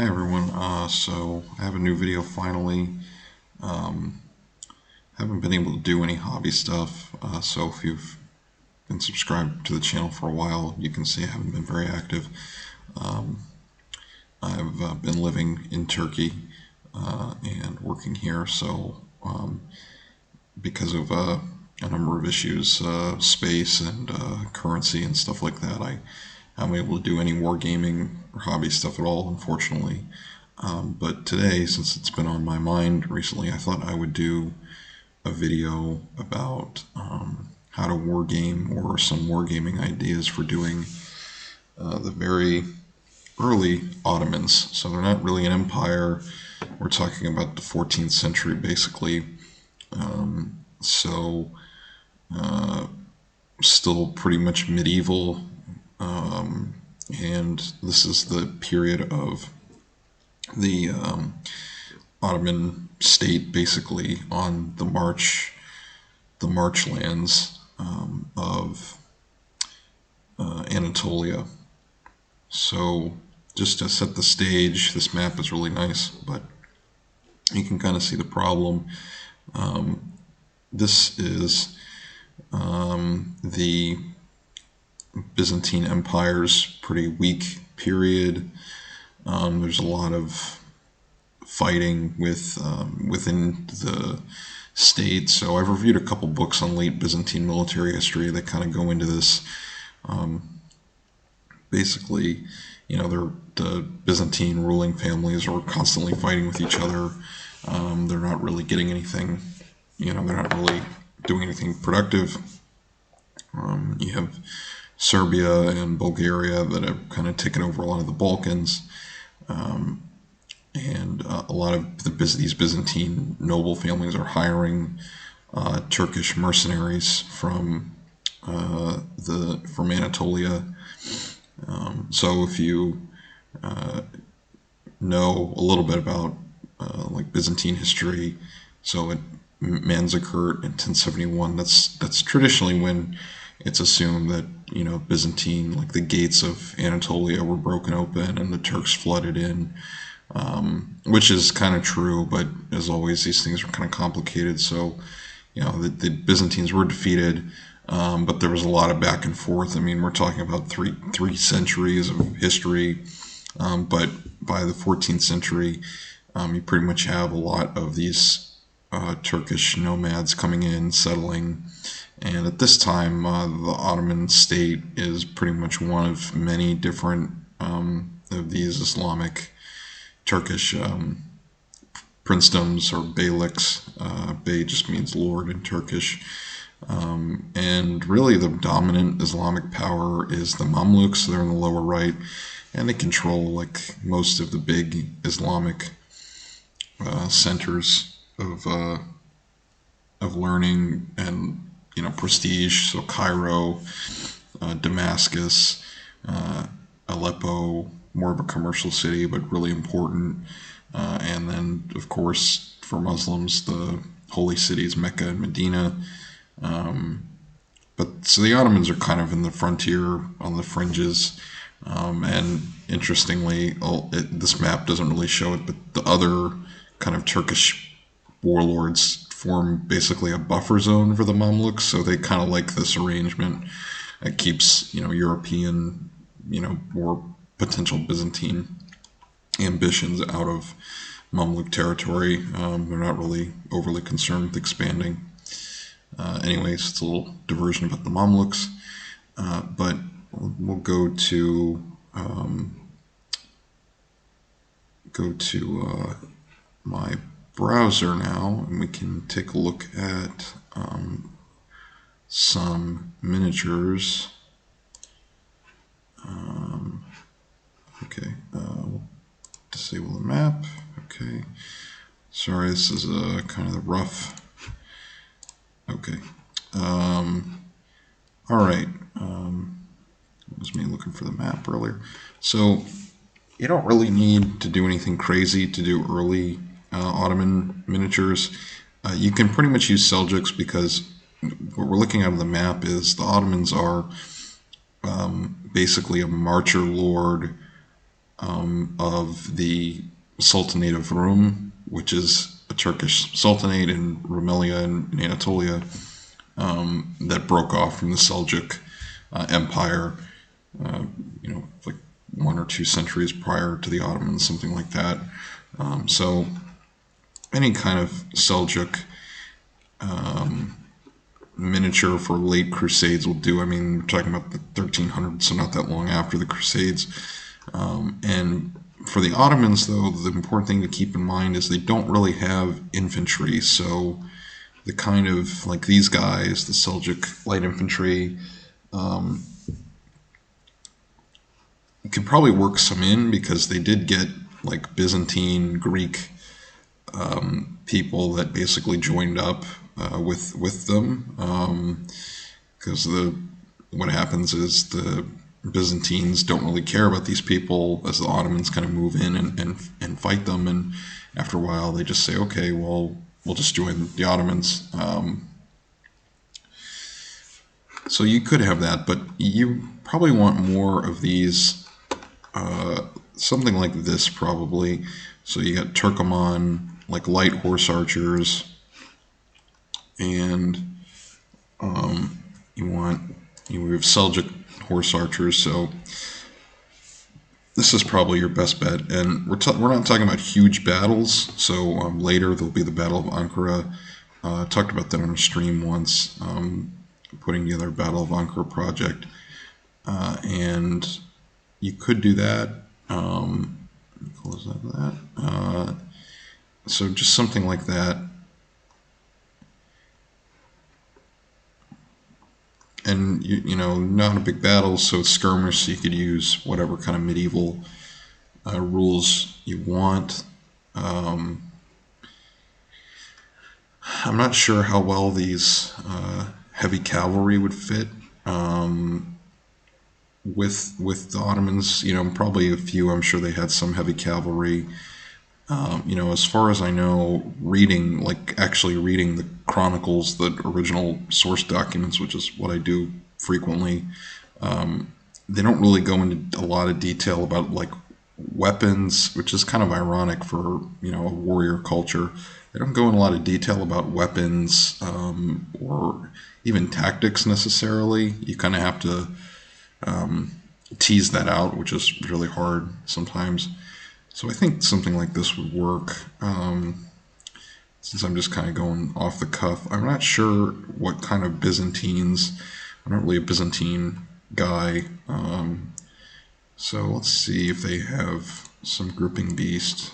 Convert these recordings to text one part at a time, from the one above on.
Hi everyone. So I have a new video finally. Um, haven't been able to do any hobby stuff. So if you've been subscribed to the channel for a while, you can see I haven't been very active. Um, I've been living in Turkey and working here. So because of a number of issues, space and currency and stuff like that, I haven't been able to do any wargaming or hobby stuff at all, unfortunately. But today, since it's been on my mind recently, I thought I would do a video about how to wargame or some wargaming ideas for doing the very early Ottomans. So they're not really an empire. We're talking about the 14th century, basically. So still pretty much medieval. And this is the period of the Ottoman state basically on the marchlands of Anatolia. So just to set the stage, this map is really nice, but you can kind of see the problem. This is the Byzantine Empire's pretty weak period. There's a lot of fighting within the state. So I've reviewed a couple books on late Byzantine military history that kind of go into this. Basically, the Byzantine ruling families are constantly fighting with each other. They're not really getting anything. They're not really doing anything productive. You have Serbia and Bulgaria that have kind of taken over a lot of the Balkans. And a lot of these Byzantine noble families are hiring Turkish mercenaries from Anatolia. So if you know a little bit about like Byzantine history, so at Manzikert in 1071, that's traditionally when it's assumed that Byzantine, like the gates of Anatolia, were broken open and the Turks flooded in. Which is kind of true, but as always, these things are kind of complicated. So, the Byzantines were defeated, but there was a lot of back and forth. I mean, we're talking about three centuries of history, but by the 14th century, you pretty much have a lot of these Turkish nomads coming in, settling. And at this time, the Ottoman state is pretty much one of many different of these Islamic Turkish princedoms or beyliks. Bey just means lord in Turkish. And really the dominant Islamic power is the Mamluks. They're in the lower right, and they control like most of the big Islamic centers of learning and prestige. So Cairo, Damascus, Aleppo, more of a commercial city, but really important. And then, of course, for Muslims, the holy cities Mecca and Medina. But so the Ottomans are kind of in the frontier, on the fringes. And interestingly, this map doesn't really show it, but the other kind of Turkish warlords form basically a buffer zone for the Mamluks. So they kind of like this arrangement. It keeps, European, or potential Byzantine ambitions out of Mamluk territory. They're not really overly concerned with expanding. Anyways, it's a little diversion about the Mamluks. But we'll go to my browser now, and we can take a look at some miniatures. Okay, we'll disable the map. Okay, sorry, this is kind of the rough. Okay, all right. It was me looking for the map earlier. So you don't really need to do anything crazy to do early Ottoman miniatures. You can pretty much use Seljuks because what we're looking at on the map is the Ottomans are basically a marcher lord of the Sultanate of Rum, which is a Turkish sultanate in Rumelia and in Anatolia, that broke off from the Seljuk Empire, like 1 or 2 centuries prior to the Ottomans, something like that. So any kind of Seljuk miniature for late Crusades will do. I mean, we're talking about the 1300s, so not that long after the Crusades. And for the Ottomans, though, the important thing to keep in mind is they don't really have infantry. So the kind of, like these guys, the Seljuk light infantry, you could probably work some in because they did get like Byzantine, Greek people that basically joined up with them, because what happens is the Byzantines don't really care about these people as the Ottomans kind of move in and fight them, and after a while they just say, okay, well, we'll just join the Ottomans. So you could have that, but you probably want more of these, something like this probably. So you got Turkoman, like light horse archers, and you have Seljuk horse archers. So this is probably your best bet. And we're not talking about huge battles. So later there'll be the Battle of Ankara. I talked about that on a stream once, putting together a Battle of Ankara project, and you could do that. Close that. So just something like that. And not a big battle, so it's skirmish, so you could use whatever kind of medieval rules you want. I'm not sure how well these heavy cavalry would fit with the Ottomans. Probably a few. I'm sure they had some heavy cavalry. As far as I know, actually reading the chronicles, the original source documents, which is what I do frequently, they don't really go into a lot of detail about like weapons, which is kind of ironic for a warrior culture. They don't go in a lot of detail about weapons, or even tactics necessarily. You kind of have to tease that out, which is really hard sometimes. So I think something like this would work. Since I'm just kind of going off the cuff, I'm not sure what kind of Byzantines. I'm not really a Byzantine guy. So let's see if they have some grouping beast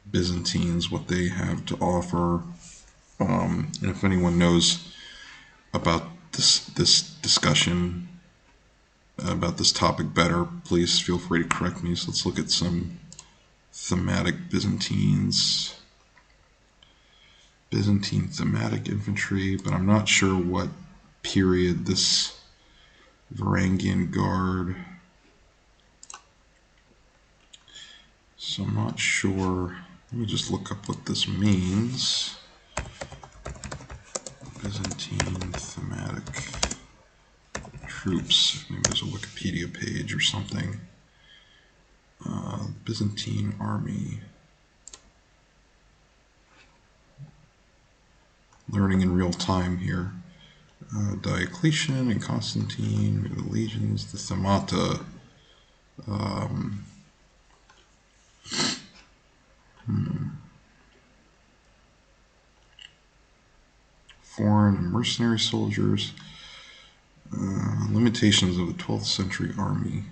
Byzantines, what they have to offer. And if anyone knows about this discussion, about this topic better, please feel free to correct me. So let's look at some thematic Byzantines. Byzantine thematic infantry, but I'm not sure what period this Varangian Guard. So I'm not sure. Let me just look up what this means. Byzantine thematic troops. Maybe there's a Wikipedia page or something. Byzantine army. Learning in real time here. Diocletian and Constantine, the legions, the themata. Foreign and mercenary soldiers. Limitations of the 12th century army.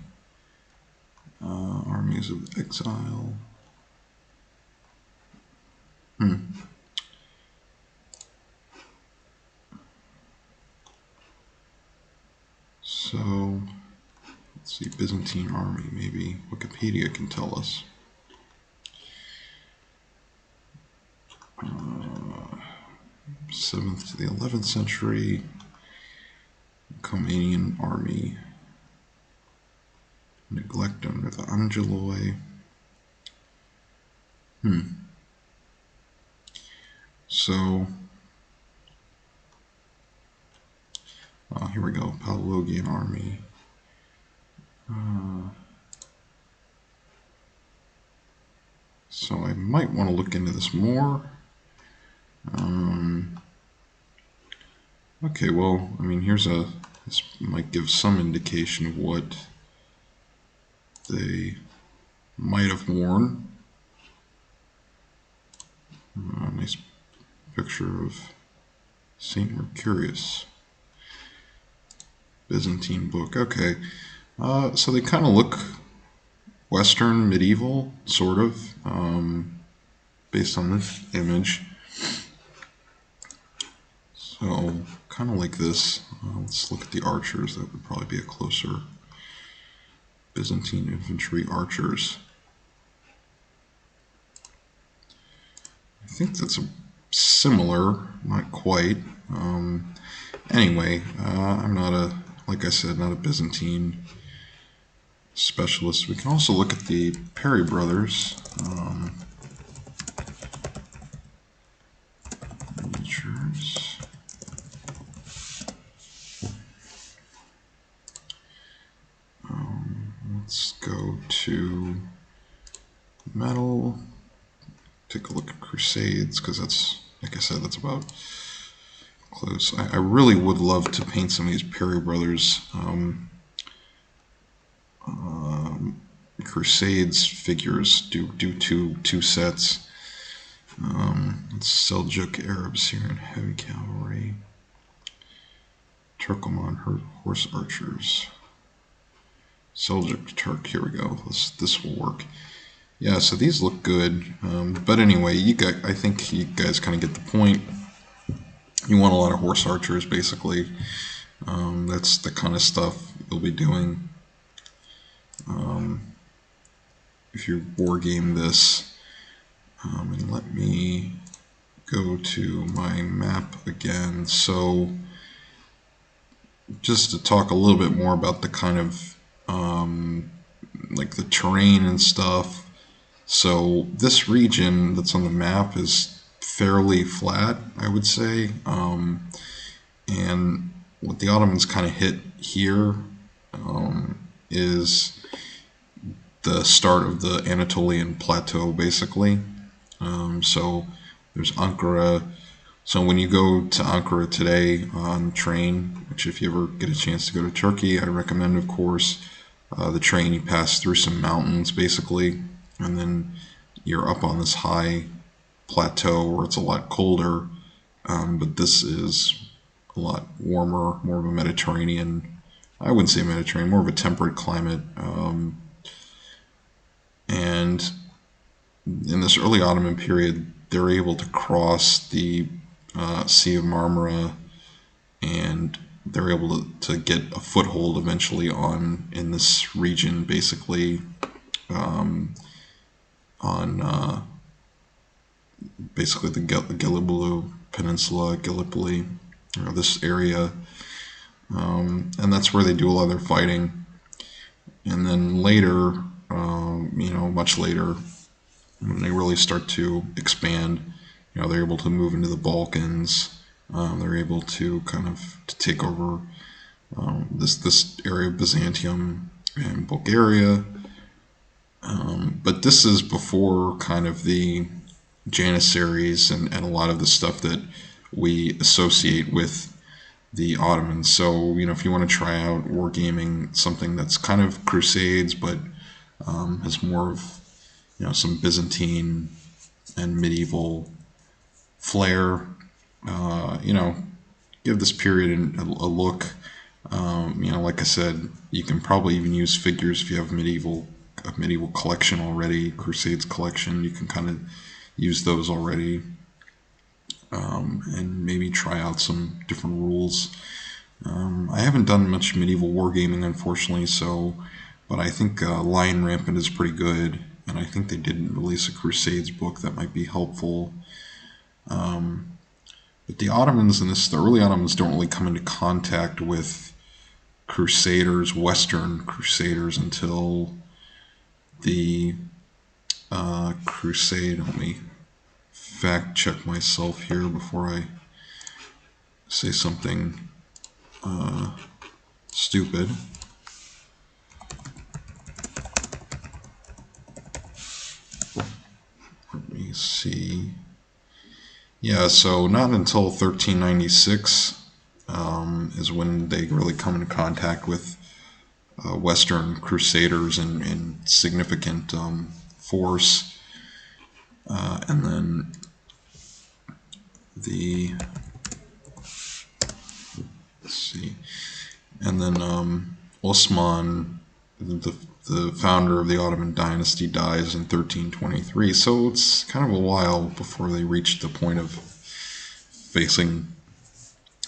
Armies of exile. So, let's see, Byzantine army, maybe Wikipedia can tell us. 7th to the 11th century, Comanian army, neglect under the Angeloi. So, here we go, Pavlovian army. So I might want to look into this more. Okay, well, I mean, this might give some indication of what they might have worn. Nice picture of St. Mercurius. Byzantine book. Okay, so they kind of look Western, medieval, sort of, based on this image. So, kind of like this. Let's look at the archers. That would probably be a closer Byzantine infantry archers. I think that's a similar, not quite. Anyway, I'm not like I said, not a Byzantine specialist. We can also look at the Perry brothers. Miniatures. Let's go to metal. Take a look at Crusades, because that's, like I said, that's about close. I really would love to paint some of these Perry brothers Crusades figures. Do two sets. Seljuk Arabs here in heavy cavalry. Turkoman horse archers. Seljuk Turk. Here we go. This will work. Yeah, so these look good. But anyway, I think you guys kind of get the point. You want a lot of horse archers, basically. That's the kind of stuff you'll be doing. If you wargame this, and let me go to my map again. So, just to talk a little bit more about the kind of like the terrain and stuff. So this region that's on the map is fairly flat, I would say, and what the Ottomans kind of hit here is the start of the Anatolian Plateau, basically. So there's Ankara. So when you go to Ankara today on train, which if you ever get a chance to go to Turkey, I recommend, of course, the train. You pass through some mountains, basically, and then you're up on this high plateau where it's a lot colder, but this is a lot warmer, more of a Mediterranean, I wouldn't say Mediterranean, more of a temperate climate. And in this early Ottoman period, they're able to cross the Sea of Marmara, and they're able to get a foothold eventually in this region, basically on basically the Gelibolu Peninsula, Gallipoli, this area, and that's where they do a lot of their fighting. And then later, much later, when they really start to expand, they're able to move into the Balkans. They're able to to take over this area of Byzantium and Bulgaria. But this is before kind of the Janissaries and a lot of the stuff that we associate with the Ottomans. So, if you want to try out wargaming, something that's kind of Crusades, but has more of, some Byzantine and medieval flair, give this period a look. Like I said, you can probably even use figures if you have a medieval collection already, Crusades collection. You can kind of use those already, and maybe try out some different rules. I haven't done much medieval wargaming, unfortunately, but I think Lion Rampant is pretty good, and I think they did release a Crusades book that might be helpful. But the Ottomans the early Ottomans don't really come into contact with Crusaders, Western Crusaders, until the Crusade. Let me fact check myself here before I say something stupid. let's see. Yeah, so not until 1396 is when they really come into contact with Western Crusaders in significant force. And then the, let's see, and then Osman, the founder of the Ottoman dynasty, dies in 1323. So it's kind of a while before they reach the point of facing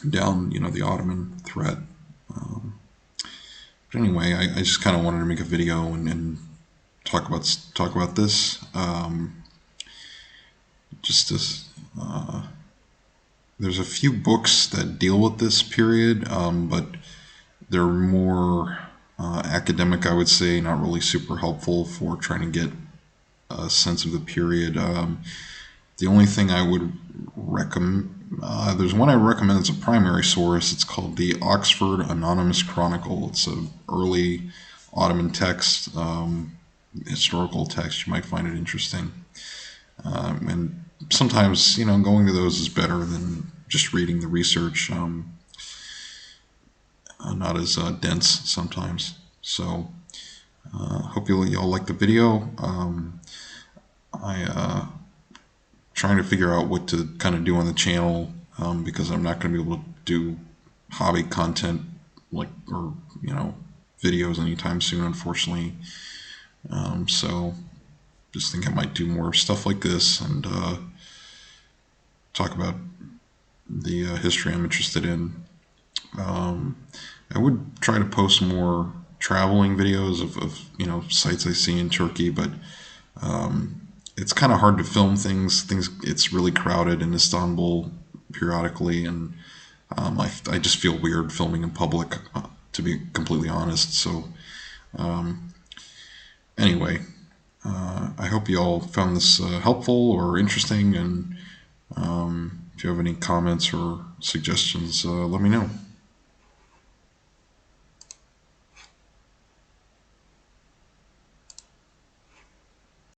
down, the Ottoman threat. But anyway, I just kind of wanted to make a video and talk about this. Just this. There's a few books that deal with this period, but they're more academic, I would say, not really super helpful for trying to get a sense of the period. The only thing I would recommend, there's one I recommend as a primary source. It's called the Oxford Anonymous Chronicle. It's an early Ottoman text, historical text. You might find it interesting. And sometimes, going to those is better than just reading the research. Not as dense sometimes. So, hope y'all like the video. I trying to figure out what to kind of do on the channel because I'm not going to be able to do hobby content or videos anytime soon, unfortunately. So just think I might do more stuff like this and talk about the history I'm interested in. I would try to post more traveling videos of sites I see in Turkey, but it's kind of hard to film things. It's really crowded in Istanbul periodically, and I just feel weird filming in public, to be completely honest. So anyway, I hope you all found this helpful or interesting, and if you have any comments or suggestions, let me know.